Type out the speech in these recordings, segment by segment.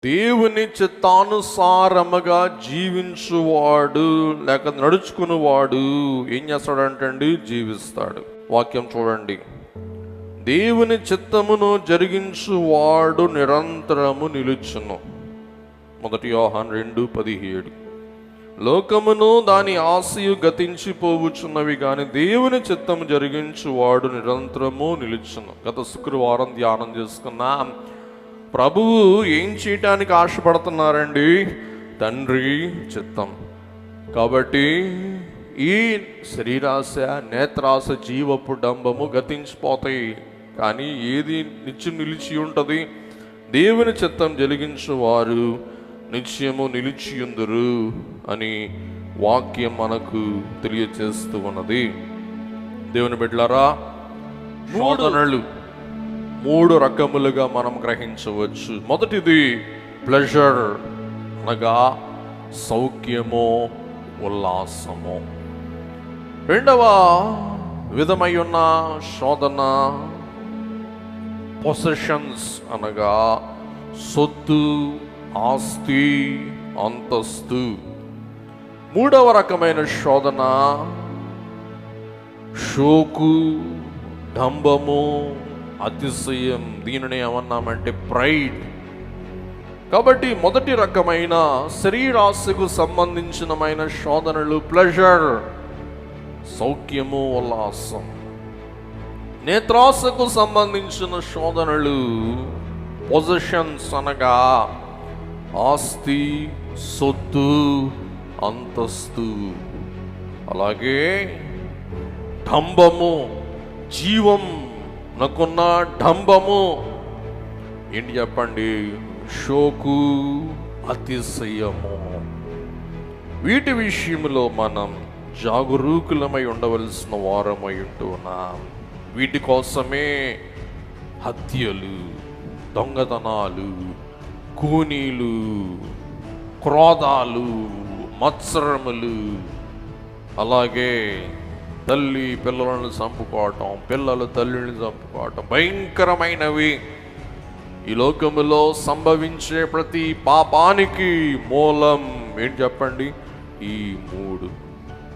దేవుని చిత్తానుసారముగా జీవించువాడు లేక నడుచుకునేవాడు ఏం చేస్తాడంటండి? జీవిస్తాడు. వాక్యం చూడండి. దేవుని చిత్తమును జరిగించువాడు నిరంతరము నిలుచును. 1 యోహాను 2:17. లోకమును దాని ఆశయు గతించిపోవచ్చున్నవి కానీ దేవుని చిత్తము జరిగించువాడు నిరంతరము నిలుచును. గత శుక్రవారం ధ్యానం చేసుకున్నాం. ప్రభువు ఏం చేయటానికి ఆశపడుతున్నారండి? తండ్రి చిత్తం. కాబట్టి ఈ శరీరాశ, నేత్రాశ, జీవపు డంబము గతించిపోతాయి, కానీ ఏది నిత్యం నిలిచి ఉంటుంది? దేవుని చిత్తం జరిగించువారు నిత్యము నిలిచియుందురు అని వాక్యం మనకు తెలియజేస్తూ ఉన్నది. దేవుని బిడ్డలారా, శోధనలు 3 రకములుగా మనం గ్రహించవచ్చు. మొదటిది ప్లెజర్, అనగా సౌఖ్యము, ఉల్లాసము. రెండవ విధమై ఉన్న శోధన పొసెషన్స్, అనగా సొత్తు, ఆస్తి, అంతస్తు. మూడవ రకమైన శోధన షోకు, డంబము, అతిశయం. దీనిని ఏమన్నామంటే ప్రైడ్. కాబట్టి మొదటి రకమైన శరీరాశకు సంబంధించినమైన శోధనలు ప్లెజర్, సౌఖ్యము, ఉల్లాసం. నేత్రాశకు సంబంధించిన శోధనలు పొజిషన్స్, అనగా ఆస్తి, సొత్తు, అంతస్తు. అలాగే డంబము, జీవం నాకున్న డంబము ఏంటి చెప్పండి? షోకు, అతిశయము. వీటి విషయంలో మనం జాగరూకులమై ఉండవలసిన వారమై ఉంటున్నాం. వీటి కోసమే హత్యలు, దొంగతనాలు, కూనీలు, క్రోధాలు, మత్సరములు, అలాగే తల్లి పిల్లలను చంపుకోవటం, పిల్లలు తల్లిని చంపుకోవటం, భయంకరమైనవి. ఈ లోకములో సంభవించే ప్రతి పాపానికి మూలం ఏంటి చెప్పండి? ఈ 3.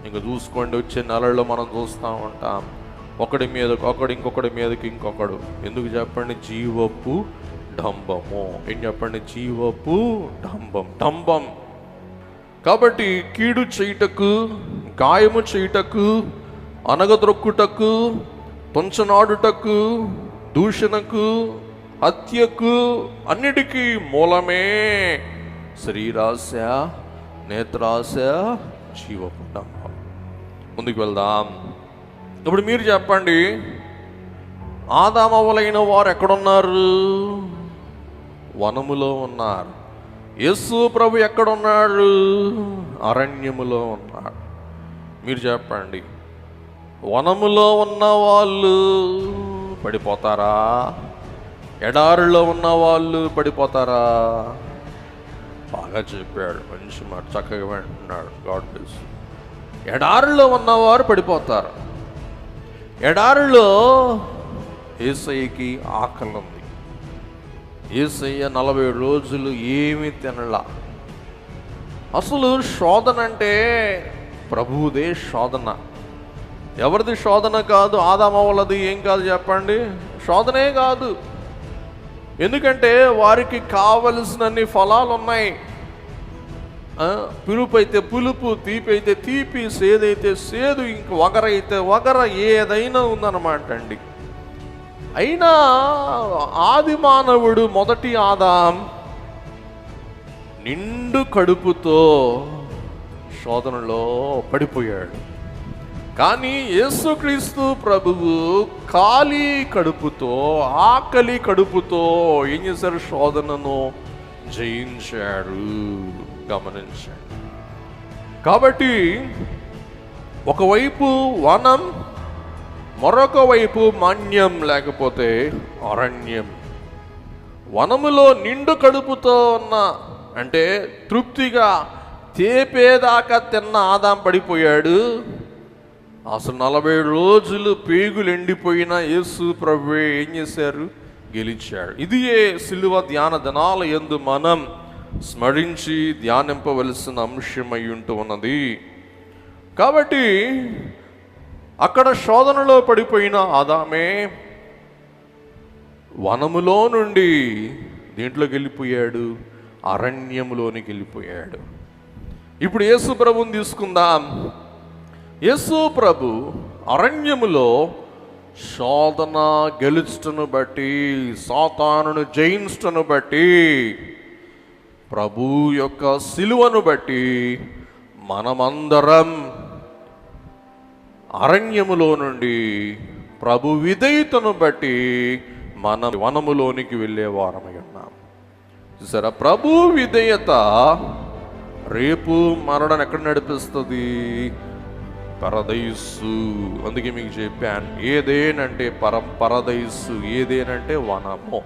ఇంకా చూసుకోండి, వచ్చే నెలల్లో మనం చూస్తూ ఉంటాం. ఒకడి మీదకు ఒకడు, ఇంకొకటి మీదకి ఇంకొకడు. ఎందుకు చెప్పండి? జీవపు డంబము. ఏం చెప్పండి? జీవపు డంబం. డంబం. కాబట్టి కీడు చేయుటకు, గాయము చేయుటకు, అనగద్రొక్కుటకు, పొంచనాడుటకు, దూషణకు, హత్యకు, అన్నిటికీ మూలమే శరీరాశ, నేత్రాశ, జీవపు డంబం. ముందుకు వెళ్దాం. ఇప్పుడు మీరు చెప్పండి, ఆదామవ్వలైన వారు ఎక్కడున్నారు? వనములో ఉన్నారు. యేసు ప్రభు ఎక్కడున్నాడు? అరణ్యములో ఉన్నాడు. మీరు చెప్పండి, వనములో ఉన్న వాళ్ళు పడిపోతారా? ఎడారిలో ఉన్న వాళ్ళు పడిపోతారా? బాగా చెప్పాడు, మంచి మాట, చక్కగా వింటున్నాడు. God bless. ఎడారిలో ఉన్నవారు పడిపోతారు. ఎడారిలో యేసయ్యకి ఆకలి ఉంది. యేసయ్య 40 రోజులు ఏమీ తినలా. అసలు శోధన అంటే ప్రభువుదే శోధన. ఎవరిది శోధన కాదు? ఆదామవ్వలది ఏం కాదు చెప్పండి? శోధనే కాదు. ఎందుకంటే వారికి కావలసినన్ని ఫలాలు ఉన్నాయి. పులుపు అయితే పులుపు, తీపి అయితే తీపి, సేదైతే సేదు, ఇంక వగరైతే వగర, ఏదైనా ఉందన్నమాట అండి. అయినా ఆది మానవుడు, మొదటి ఆదాం, నిండు కడుపుతో శోధనలో పడిపోయాడు. కానీ యేసుక్రీస్తు ప్రభువు ఖాళీ కడుపుతో, ఆకలి కడుపుతో ఏం చేశారు? శోధనను జయించాడు. గమనించండి. కాబట్టి ఒకవైపు వనం, మరొక వైపు మాన్యం, లేకపోతే అరణ్యం. వనములో నిండు కడుపుతో ఉన్న, అంటే తృప్తిగా తేపేదాకా తిన్న ఆదాం పడిపోయాడు. అసలు 40 రోజులు పేగులు ఎండిపోయిన యేసు ప్రభువే ఏం చేశారు? గెలిచాడు. ఇదియే సిలువ ధ్యాన దినాల యందు మనం స్మరించి ధ్యానింపవలసిన అంశమై ఉంటూ ఉన్నది. కాబట్టి అక్కడ శోధనలో పడిపోయిన ఆదామే వనములో నుండి దేంట్లోకి వెళ్ళిపోయాడు? అరణ్యములోనికి వెళ్ళిపోయాడు. ఇప్పుడు యేసు ప్రభుని తీసుకుందాం. యేసు ప్రభు అరణ్యములో శోధన గెలుచుటను బట్టి, సాతానును జయించుటను బట్టి, ప్రభు యొక్క సిలువను బట్టి మనమందరం అరణ్యములో నుండి ప్రభు విధేయతను బట్టి మనం వనములోనికి వెళ్ళే వారమై ఉన్నాం. చూసారా, ప్రభు విధేయత రేపు మనలను ఎక్కడ నడిపిస్తుంది? పరదైసు. అందుకే మీకు చెప్పాను, ఏదేనంటే పరదైసు, ఏదేనంటే వనము.